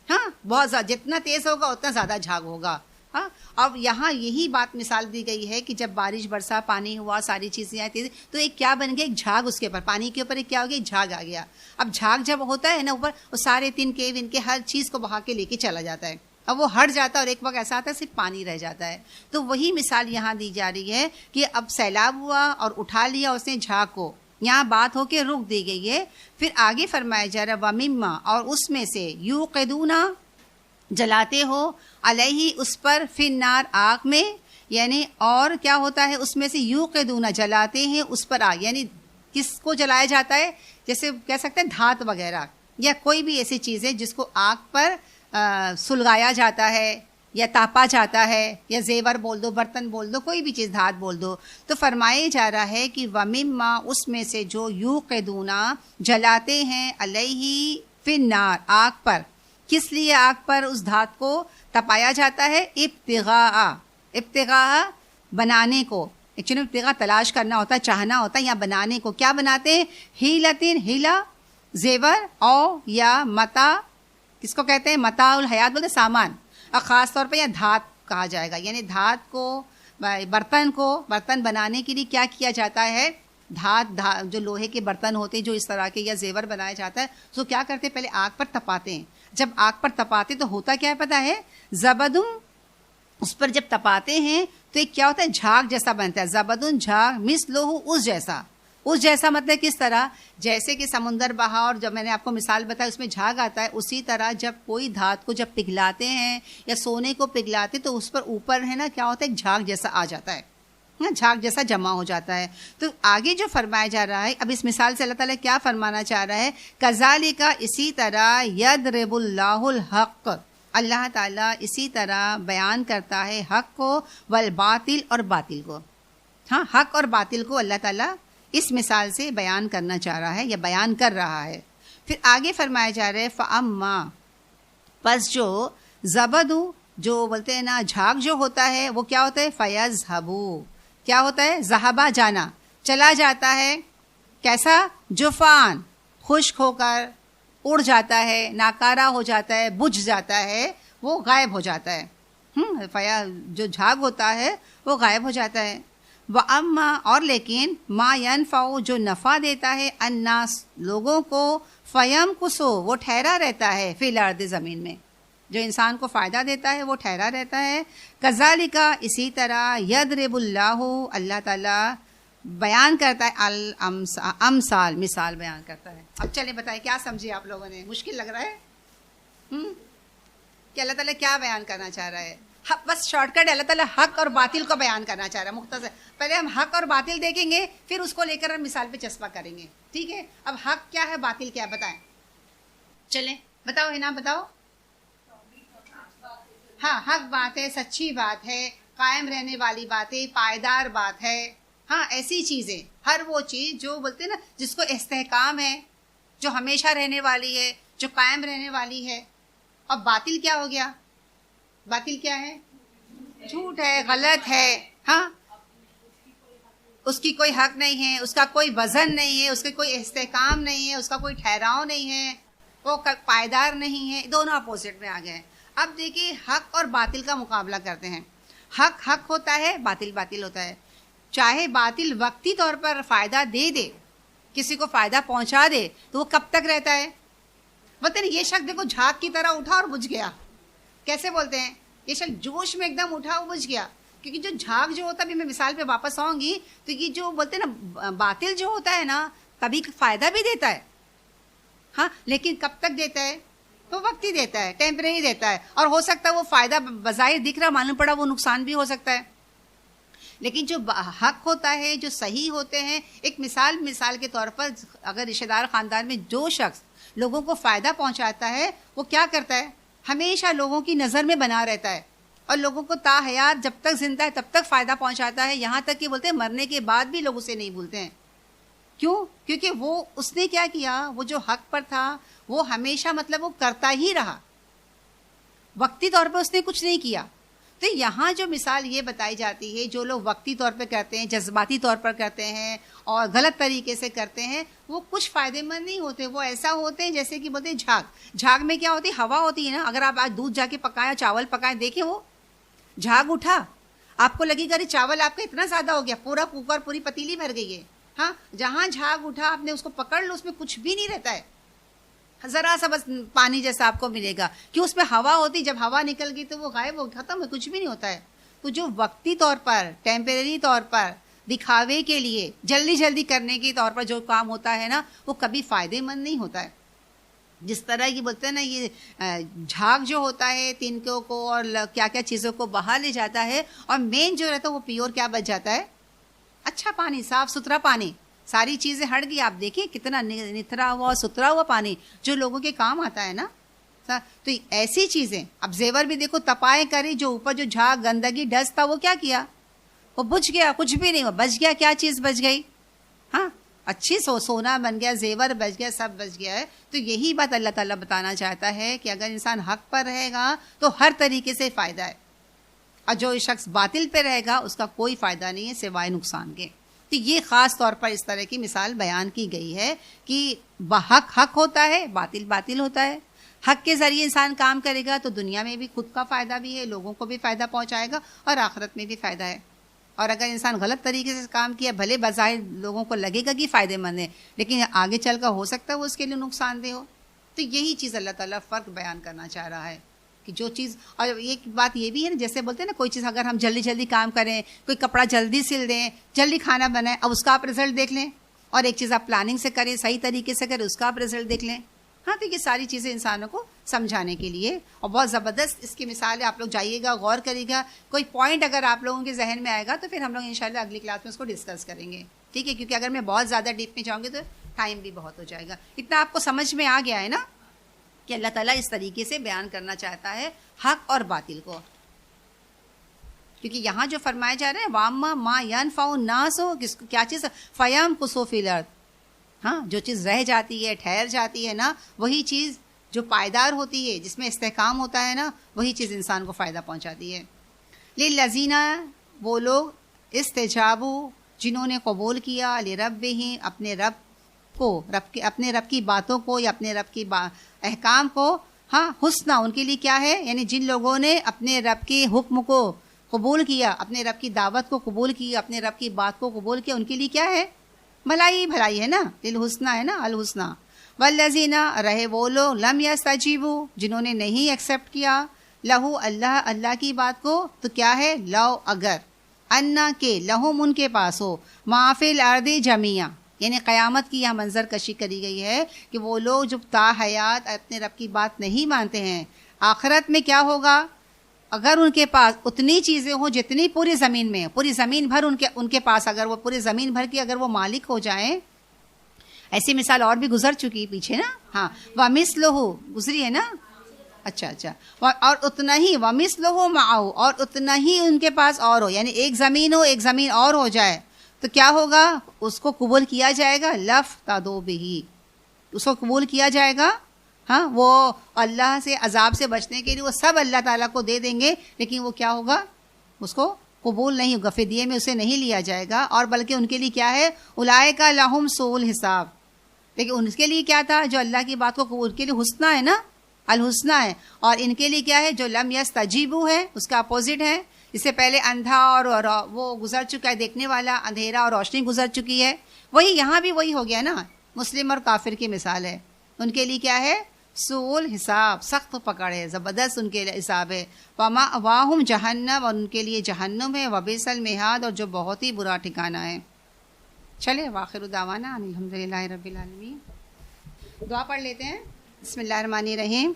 ہاں بہت زیادہ، جتنا تیز ہوگا اتنا زیادہ جھاگ ہوگا۔ ہاں اب یہاں یہی بات مثال دی گئی ہے کہ جب بارش برسا، پانی ہوا، ساری چیزیں آئی تیزی، تو ایک کیا بن گیا؟ ایک جھاگ، اس کے اوپر پانی کے اوپر ایک کیا ہو گیا؟ ایک جھاگ آ گیا۔ اب جھاگ جب ہوتا ہے نا اوپر، وہ سارے تنکے ان کے ہر چیز کو بہا کے لے کے چلا جاتا ہے، اب وہ ہٹ جاتا ہے اور ایک وقت ایسا آتا ہے صرف پانی رہ جاتا ہے۔ تو وہی مثال یہاں دی جا رہی ہے کہ اب سیلاب ہوا اور اٹھا لیا اس نے جھاگ کو، یہاں بات ہو کے رک دی گئی ہے۔ پھر آگے فرمایا جا رہا وَمِمَّا، اور اس میں سے یوقدون جلاتے ہو، علیہ اس پر، فی النار آگ میں، یعنی اور کیا ہوتا ہے اس میں سے؟ یوقدون جلاتے ہیں اس پر آگ، یعنی کس کو جلایا جاتا ہے؟ جیسے کہہ سکتے ہیں دھات وغیرہ یا کوئی بھی ایسی چیز ہے جس کو آگ پر سلگایا جاتا ہے یا تاپا جاتا ہے، یا زیور بول دو، برتن بول دو، کوئی بھی چیز دھات بول دو۔ تو فرمایا جا رہا ہے کہ وَمِمَّا اس میں سے جو یوقدون جلاتے ہیں، علیہ فی النار آگ پر، کس لیے آگ پر اس دھات کو تپایا جاتا ہے؟ ابتغاء بنانے کو، ایکچولی ابتغاء تلاش کرنا ہوتا ہے، چاہنا ہوتا ہے، یا بنانے کو کیا بناتے ہیں؟ ہیلتن، ہیلا زیور، او یا متا، کس کو کہتے ہیں؟ متاع الحیات بولتے سامان، اور خاص طور پہ یا دھات کہا جائے گا، یعنی دھات کو، برتن بنانے کے لیے کیا کیا جاتا ہے؟ دھات جو لوہے کے برتن ہوتے ہیں جو اس طرح کے یا زیور بنایا جاتا ہے، تو کیا کرتے ہیں؟ پہلے آگ پر تپاتے ہیں۔ جب آگ پر تپاتے تو ہوتا کیا ہے پتہ ہے؟ زبدن، اس پر جب تپاتے ہیں تو ایک کیا ہوتا ہے؟ جھاگ جیسا بنتا ہے، زبدن جھاگ، مثلہ اس جیسا مطلب کس طرح؟ جیسے کہ سمندر بہا اور جب میں نے آپ کو مثال بتایا اس میں جھاگ آتا ہے، اسی طرح جب کوئی دھات کو جب پگھلاتے ہیں یا سونے کو پگھلاتے تو اس پر اوپر ہے نا کیا ہوتا ہے؟ ایک جھاگ جیسا آ جاتا ہے، جھاگ جیسا جمع ہو جاتا ہے۔ تو آگے جو فرمایا جا رہا ہے، اب اس مثال سے اللہ تعالیٰ کیا فرمانا چاہ رہا ہے؟ کذالک، اسی طرح، یضرب اللہ الحق، اللہ تعالیٰ اسی طرح بیان کرتا ہے حق کو، والباطل، اور باطل کو، ہاں حق اور باطل کو اللہ تعالیٰ اس مثال سے بیان کرنا چاہ رہا ہے یا بیان کر رہا ہے۔ پھر آگے فرمایا جا رہا ہے فَأَمَّا، پس جو زبد، جو بولتے ہیں نا جھاگ جو ہوتا ہے وہ کیا ہوتا ہے؟ فَيَذْهَبُ، کیا ہوتا ہے؟ ذہبہ جانا، چلا جاتا ہے، کیسا؟ جفان، خشک ہو کر اڑ جاتا ہے، ناکارہ ہو جاتا ہے، بجھ جاتا ہے، وہ غائب ہو جاتا ہے، جو جھاگ ہوتا ہے وہ غائب ہو جاتا ہے۔ وَأَمَّا، اور لیکن، ما ينفع، جو نفع دیتا ہے، الناس، لوگوں کو، فَيَمْكُثُ، وہ ٹھہرا رہتا ہے، فی الارض، زمین میں، جو انسان کو فائدہ دیتا ہے وہ ٹھہرا رہتا ہے۔ کذالک، اسی طرح، یضرب اللہ، اللہ تعالیٰ بیان کرتا ہے امثال، مثال بیان کرتا ہے۔ اب چلے بتائیں کیا سمجھے آپ لوگوں نے؟ مشکل لگ رہا ہے کہ اللہ تعالیٰ کیا بیان کرنا چاہ رہا ہے؟ بس شارٹ کٹ، اللہ تعالیٰ حق اور باطل کو بیان کرنا چاہ رہا ہے، مختصر۔ پہلے ہم حق اور باطل دیکھیں گے، پھر اس کو لے کر ہم مثال پہ چسپا کریں گے، ٹھیک ہے؟ اب حق کیا ہے، باطل کیا ہے، بتائیں، چلیں بتاؤ، ہے نا، بتاؤ۔ ہاں حق بات ہے، سچی بات ہے، قائم رہنے والی بات ہے، پائیدار بات ہے، ہاں ایسی چیزیں، ہر وہ چیز جو بولتے ہیں نا جس کو استحکام ہے، جو ہمیشہ رہنے والی ہے، جو قائم رہنے والی ہے۔ اور باطل کیا ہو گیا؟ باطل کیا ہے؟ جھوٹ ہے، غلط ہے، ہاں اس کی کوئی حق نہیں ہے، اس کا کوئی وزن نہیں ہے، اس کا کوئی استحکام نہیں ہے، اس کا کوئی ٹھہراؤ نہیں ہے، وہ پائیدار نہیں ہے، دونوں اپوزٹ میں آ گئے ہیں۔ اب دیکھیے حق اور باطل کا مقابلہ کرتے ہیں۔ حق حق ہوتا ہے، باطل باطل ہوتا ہے۔ چاہے باطل وقتی طور پر فائدہ دے دے، کسی کو فائدہ پہنچا دے، تو وہ کب تک رہتا ہے؟ بولتے ہیں یہ شخص دیکھو جھاگ کی طرح اٹھا اور بجھ گیا. کیسے بولتے ہیں؟ یہ شخص جوش میں ایک دم اٹھا اور بجھ گیا. کیونکہ جو جھاگ جو ہوتا ہے, ابھی میں مثال پہ واپس آؤں گی, تو یہ جو بولتے ہیں نا باطل جو ہوتا ہے نا, کبھی فائدہ بھی دیتا ہے, ہاں, لیکن کب تک دیتا ہے؟ تو وقت ہی دیتا ہے, ٹیمپریری دیتا ہے, اور ہو سکتا ہے وہ فائدہ بظاہر دکھ رہا, معلوم پڑا وہ نقصان بھی ہو سکتا ہے. لیکن جو حق ہوتا ہے, جو صحیح ہوتے ہیں, ایک مثال کے طور پر اگر رشتہ دار خاندان میں جو شخص لوگوں کو فائدہ پہنچاتا ہے, وہ کیا کرتا ہے؟ ہمیشہ لوگوں کی نظر میں بنا رہتا ہے, اور لوگوں کو تا حیات جب تک زندہ ہے تب تک فائدہ پہنچاتا ہے, یہاں تک کہ بولتے ہیں مرنے کے بعد بھی لوگ اسے نہیں بھولتے ہیں. کیوں؟ کیونکہ وہ اس نے کیا کیا, وہ جو حق پر تھا وہ ہمیشہ مطلب وہ کرتا ہی رہا, وقتی طور پہ اس نے کچھ نہیں کیا. تو یہاں جو مثال یہ بتائی جاتی ہے, جو لوگ وقتی طور پہ کرتے ہیں, جذباتی طور پر کرتے ہیں اور غلط طریقے سے کرتے ہیں, وہ کچھ فائدے مند نہیں ہوتے. وہ ایسا ہوتے ہیں جیسے کہ بولتے ہیں جھاگ میں کیا ہوتی ہے؟ ہوا ہوتی ہے نا. اگر آپ آج دودھ جا کے پکایا, چاول پکائیں, دیکھیں وہ جھاگ اٹھا, آپ کو لگے گا ارے چاول آپ کا اتنا زیادہ ہو گیا, پورا کوکر پوری پتیلی بھر گئی ہے. ہاں, جہاں جھاگ اٹھا آپ نے اس کو پکڑ لو, اس میں کچھ بھی نہیں رہتا ہے, ذرا سا بس پانی جیسا آپ کو ملے گا. کیوں؟ اس میں ہوا ہوتی, جب ہوا نکل گئی تو وہ غائب ہو, ختم ہے, کچھ بھی نہیں ہوتا ہے. تو جو وقتی طور پر, ٹیمپریری طور پر, دکھاوے کے لیے, جلدی کرنے کے طور پر جو کام ہوتا ہے نا, وہ کبھی فائدے مند نہیں ہوتا ہے. جس طرح کی بولتے ہیں نا یہ جھاگ جو ہوتا ہے تنکوں کو اور کیا کیا چیزوں کو بہا لے جاتا ہے, اور مین جو رہتا ہے وہ پیور کیا بچ جاتا ہے؟ اچھا پانی, صاف ستھرا پانی. ساری چیزیں ہٹ گئی, آپ دیکھیں کتنا نتھرا ہوا, ستھرا ہوا پانی جو لوگوں کے کام آتا ہے نا. تو ایسی چیزیں, اب زیور بھی دیکھو تپائے کرے, جو اوپر جو جھاگ گندگی ڈسٹ تھا وہ کیا کیا؟ وہ بجھ گیا, کچھ بھی نہیں ہوا, بچ گیا. کیا چیز بچ گئی؟ ہاں, اچھی سونا بن گیا, زیور بچ گیا, سب بچ گیا ہے. تو یہی بات اللہ تعالیٰ بتانا چاہتا ہے کہ اگر انسان حق پر رہے گا تو ہر طریقے سے فائدہ ہے, اور جو شخص باطل پہ رہے گا اس کا کوئی فائدہ نہیں ہے سوائے نقصان کے. تو یہ خاص طور پر اس طرح کی مثال بیان کی گئی ہے کہ حق ہوتا ہے, باطل ہوتا ہے. حق کے ذریعے انسان کام کرے گا تو دنیا میں بھی خود کا فائدہ بھی ہے, لوگوں کو بھی فائدہ پہنچائے گا, اور آخرت میں بھی فائدہ ہے. اور اگر انسان غلط طریقے سے کام کیا, بھلے بظاہر لوگوں کو لگے گا کہ فائدے مند ہے, لیکن آگے چل کر ہو سکتا ہے وہ اس کے لیے نقصان دہ ہو. تو یہی چیز اللہ تعالیٰ فرق بیان کرنا چاہ رہا ہے کہ جو چیز, اور ایک بات یہ بھی ہے نا, جیسے بولتے ہیں نا کوئی چیز اگر ہم جلدی کام کریں, کوئی کپڑا جلدی سل دیں, جلدی کھانا بنائیں, اب اس کا آپ رزلٹ دیکھ لیں, اور ایک چیز آپ پلاننگ سے کریں, صحیح طریقے سے کریں, اس کا آپ رزلٹ دیکھ لیں. ہاں, تو یہ ساری چیزیں انسانوں کو سمجھانے کے لیے, اور بہت زبردست اس کی مثال ہے. آپ لوگ جائیے گا, غور کریے گا, کوئی پوائنٹ اگر آپ لوگوں کے ذہن میں آئے گا تو پھر ہم لوگ انشاءاللہ اگلی کلاس میں اس کو ڈسکس کریں گے, ٹھیک ہے؟ کیونکہ اگر میں بہت زیادہ ڈیپ میں جاؤں گی تو ٹائم بھی بہت ہو جائے گا. اتنا آپ کو سمجھ میں آ گیا ہے نا کہ اللہ تعالیٰ اس طریقے سے بیان کرنا چاہتا ہے حق اور باطل کو. کیونکہ یہاں جو فرمایا جا رہا ہے واما ما ینفع الناس, کیا چیز؟ فینقص فی الارض. ہاں, جو چیز رہ جاتی ہے, ٹھہر جاتی ہے نا, وہی چیز جو پائیدار ہوتی ہے, جس میں استحکام ہوتا ہے نا, وہی چیز انسان کو فائدہ پہنچاتی ہے. للذین, وہ لوگ, استجابوا, جنہوں نے قبول کیا, لربہم, اپنے رب کو, اپنے رب کی باتوں کو یا اپنے رب کی احکام کو. ہاں, حسنہ, ان کے لیے کیا ہے؟ یعنی جن لوگوں نے اپنے رب کے حکم کو قبول کیا, اپنے رب کی دعوت کو قبول کیا, اپنے رب کی بات کو قبول کیا, ان کے لیے کیا ہے؟ بھلائی ہے نا, للحسنہ ہے نا, الحسنہ. والذین, رہے وہ لوگ, لم یستجیبوا, جنہوں نے نہیں ایکسیپٹ کیا, لہو, اللہ کی بات کو, تو کیا ہے؟ لو, اگر, انا کے, لہم, ان کے پاس ہو, ما فی الارض جمیعا, یعنی قیامت کی یہاں منظر کشی کری گئی ہے کہ وہ لوگ جو تا حیات اپنے رب کی بات نہیں مانتے ہیں, آخرت میں کیا ہوگا؟ اگر ان کے پاس اتنی چیزیں ہوں جتنی پوری زمین میں, پوری زمین بھر ان کے پاس, اگر وہ پوری زمین بھر کی اگر وہ مالک ہو جائیں, ایسی مثال اور بھی گزر چکی پیچھے نا. ہاں, وَمِثْلُهُ گزری ہے نا. اچھا, اور اتنا ہی, وَمِثْلُهُ مَعَهُ, اور اتنا ہی ان کے پاس اور ہو, یعنی ایک زمین ہو, ایک زمین اور ہو جائے, تو کیا ہوگا؟ اس کو قبول کیا جائے گا. لَفْتَدُوا بِهِ, اس کو قبول کیا جائے گا. ہاں, وہ اللہ سے, عذاب سے بچنے کے لیے وہ سب اللہ تعالیٰ کو دے دیں گے, لیکن وہ کیا ہوگا؟ اس کو قبول نہیں ہوگا, فدیے میں اسے نہیں لیا جائے گا. اور بلکہ ان کے لیے کیا ہے؟ اولئک لہم سوء الحساب, لیکن ان کے لیے کیا تھا؟ جو اللہ کی بات کو قبول کے لیے حسنہ ہے نا, الحسنہ ہے. اور ان کے لیے کیا ہے؟ جو لم یستجیبوا ہے, اس کا اپوزٹ ہے. اس سے پہلے اندھا اور وہ گزر چکا ہے, دیکھنے والا, اندھیرا اور روشنی گزر چکی ہے. وہی یہاں بھی وہی ہو گیا نا, مسلم اور کافر کی مثال ہے. ان کے لیے کیا ہے؟ سول حساب، سخت پکڑ ہے، زبردست ان کے حساب ہے. وَمَأْوَاهُمْ جہنم، اور ان کے لیے جہنم ہے. وَبِئْسَ الْمِہَادُ، اور جو بہت ہی برا ٹھکانہ ہے. چلے وآخر دعوانا الحمدللہ رب العالمین. دعا پڑھ لیتے ہیں. بسم اللہ الرحمن الرحیم.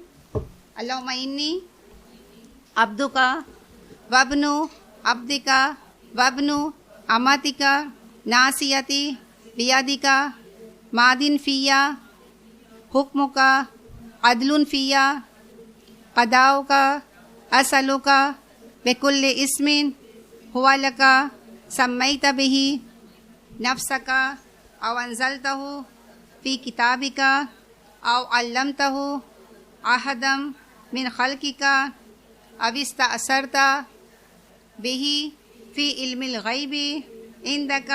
اللہم انی عبدک وابن عبدک وابن امتک ناصیتی بیدک ماضٍ فیّ حکمک عدل فیّ قضاؤک اسألک بکل اسم هو لک سمیت بہ نفسک او انزلتہ فی کتابک او علمتہ احدا من خلقک او استأثرت بہ فی علم الغیب عندک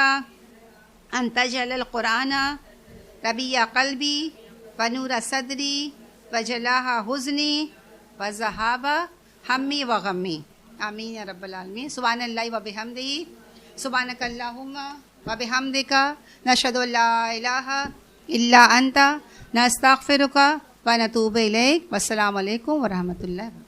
ان تجعل القرآن ربیع قلبی ونور صدری وجلاء حزنی وذہاب ہمی وغمی. آمین یا رب العالمین. سبحان اللہ وبحمدہ، سبحانک اللہم وبحمدک، نشہد ان لا الہ الا انت، نستغفرک ونتوب الیک. والسلام علیکم ورحمۃ اللہ وبرکاتہ.